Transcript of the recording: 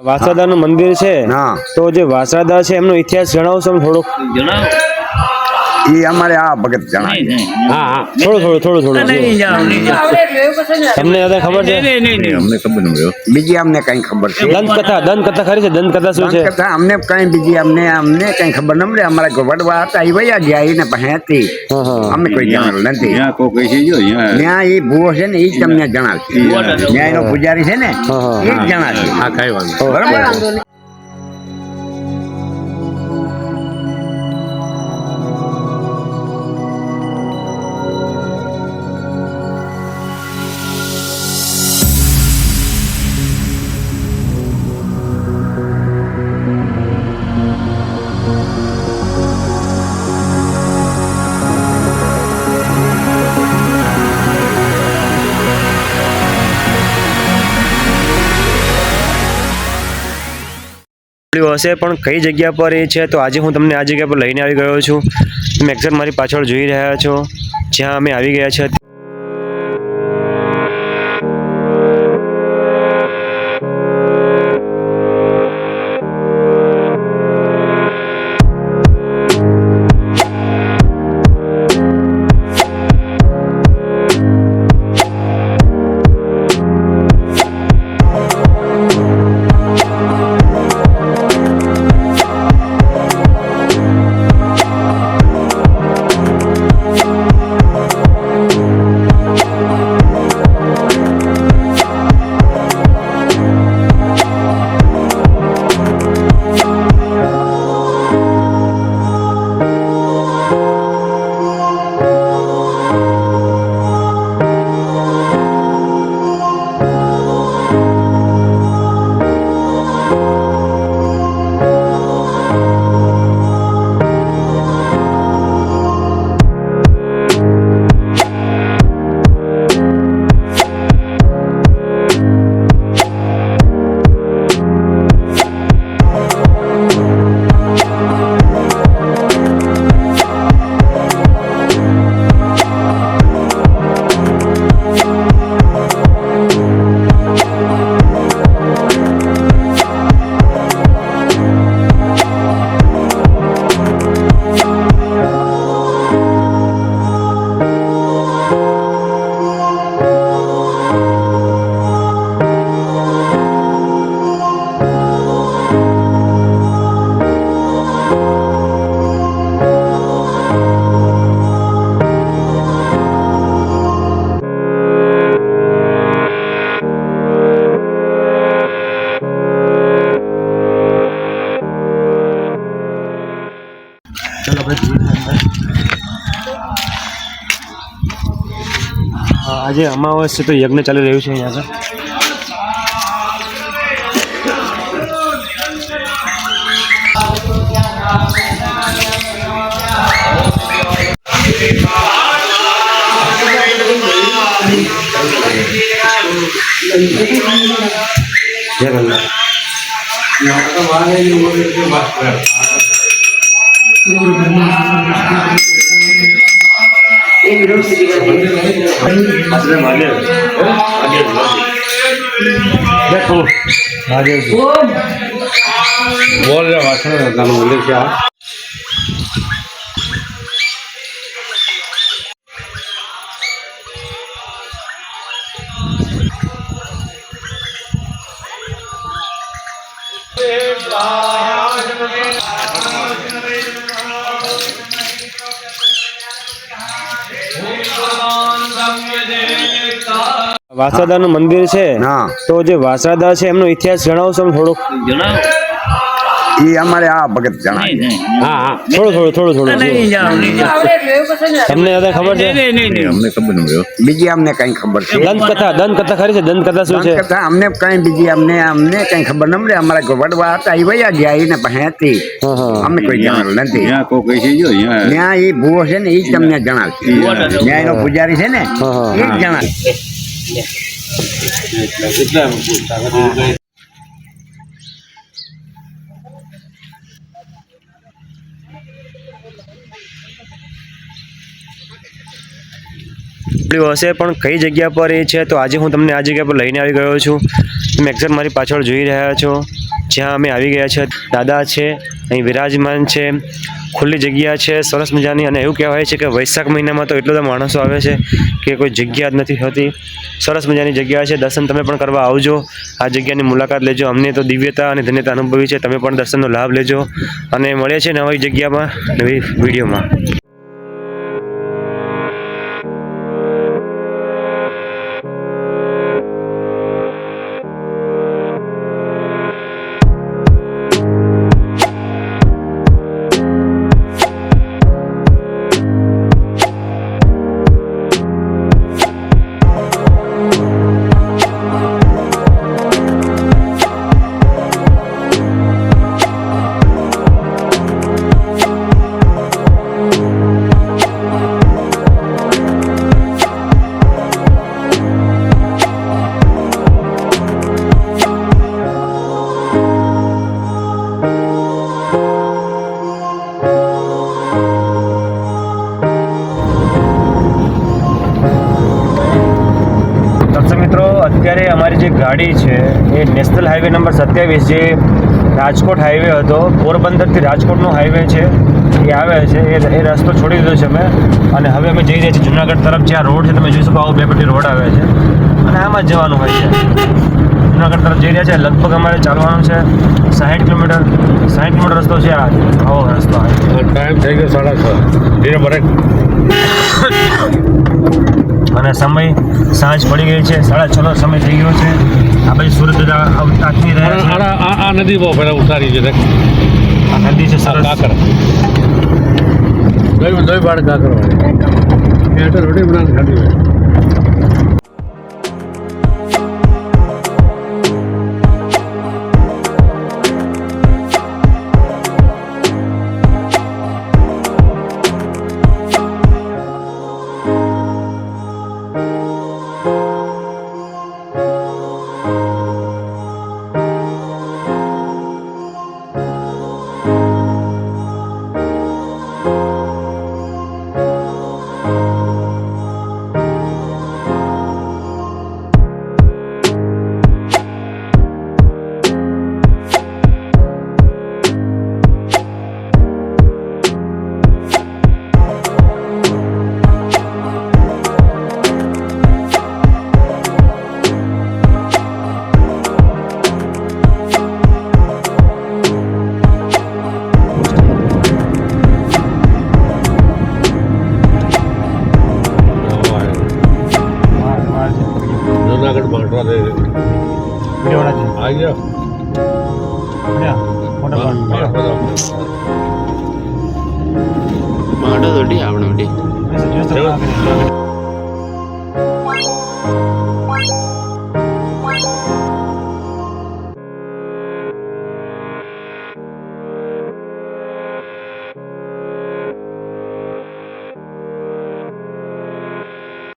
વાસદાનું મંદિર છે તો જે વાસદા છે એમનો ઇતિહાસ જણાવશો થોડોક? જણાવો. એ અમારે આ ભગત જણાવે. હા થોડું તમને દાદા ખબર છે? અમને ખબર નથી. બીજી અમને કઈ ખબર છે? દંતકથા ખરી છે? દંતકથા શું છે? દંતકથા અમને કઈ બીજી અમને કઈ ખબર ન મળે. અમારા વડવા હતા એ વયા ગયા એને પહેતી અમને કોઈ જાણેલું નથી. ત્યાં એ ભૂવો છે ને એ જ તમને જણાવશે. ત્યાં એનો પૂજારી છે ને એ જ જણાવશે. હા કઈ વાંધો બરાબર. હશે પણ કઈ જગ્યા પર એ છે તો આજે હું તમને આ જગ્યા પર લઈને આવી ગયો છું. તમે એક્ઝેક્ટ મારી પાછળ જોઈ રહ્યા છો જ્યાં અમે આવી ગયા છે. આજે અમાવસ છે તો યજ્ઞ ચાલી રહ્યું છે અહીંયા बोल रहा मंदिर क्या વાસદાનું મંદિર છે તો જે વાસદા છે એમનો ઇતિહાસ જણાવશો થોડોક? જણાવો. એ અમારે આ ભગત જણાવે. હા થોડું તમને દાદા ખબર છે? અમને ખબર નથી. બીજી અમને કઈ ખબર છે? દંતકથા ખરી છે? દંતકથા શું છે? દંતકથા અમને કઈ બીજી અમને કઈ ખબર ન મળે. અમારા વડવા હતા એ વયા ગયા એને પહેતી અમને કોઈ જાણેલું નથી. ત્યાં એ ભૂવો છે ને એ જ તમને જણાવશે. ત્યાં એનો પૂજારી છે ને એ જ જણાવશે. હશે પણ કઈ જગ્યા પર એ છે તો આજે હું તમને આ જગ્યા પર લઈને આવી ગયો છું. તમે એક્ઝેક્ટ મારી પાછળ જોઈ રહ્યા છો જ્યાં અમે આવી ગયા છે. દાદા છે અહીં વિરાજમાન છે, ખુલ્લી જગ્યા છે સરસ મજાની, અને એવું કહેવાય છે કે વૈશાખ મહિનામાં તો એટલો બધા માણસો આવે છે કે કોઈ જગ્યા જ નથી હોતી. સરસ મજાની જગ્યા છે, દર્શન તમે પણ કરવા આવજો, આ જગ્યાની મુલાકાત લેજો. અમને તો દિવ્યતા અને ધન્યતા અનુભવી છે, તમે પણ દર્શનનો લાભ લેજો, અને મળીએ છીએ નવી જગ્યામાં નવી વિડીયોમાં. અત્યારે અમારી જે ગાડી છે એ નેશનલ હાઈવે નંબર 27 જે રાજકોટ હાઈવે હતો, પોરબંદરથી રાજકોટનો હાઈવે છે એ આવે છે, એ રસ્તો છોડી દીધો છે અમે, અને હવે અમે જઈ રહ્યા છીએ જુનાગઢ તરફ. જે આ રોડ છે તમે જોઈ શકો, આવો બે પટ્ટી રોડ આવે છે અને આમાં જ જવાનું હોય છે. જુનાગઢ તરફ જઈ રહ્યા છે, લગભગ અમારે ચાલવાનું છે 60 કિલોમીટર રસ્તો છે. આવો રસ્તો ટાઈમ થઈ ગયો 6:30 ધીરે બ્રેક, અને સમય સાંજ પડી ગઈ છે, 6:30 સમય થઈ ગયો છે. આ પછી સુરત આથમી રહ્યા છે. આ નદી બહુ પેલા ઉતારી છે, આ નદી છે સરસ. કાકર દોઈ બાળ કાકર હોય રોટી બનાવી ખાધી હોય. જુનાગઢ બાંટવા દે આવી જાઓ. മാടോ തൊട്ടി ആവണം ഇവിടെ.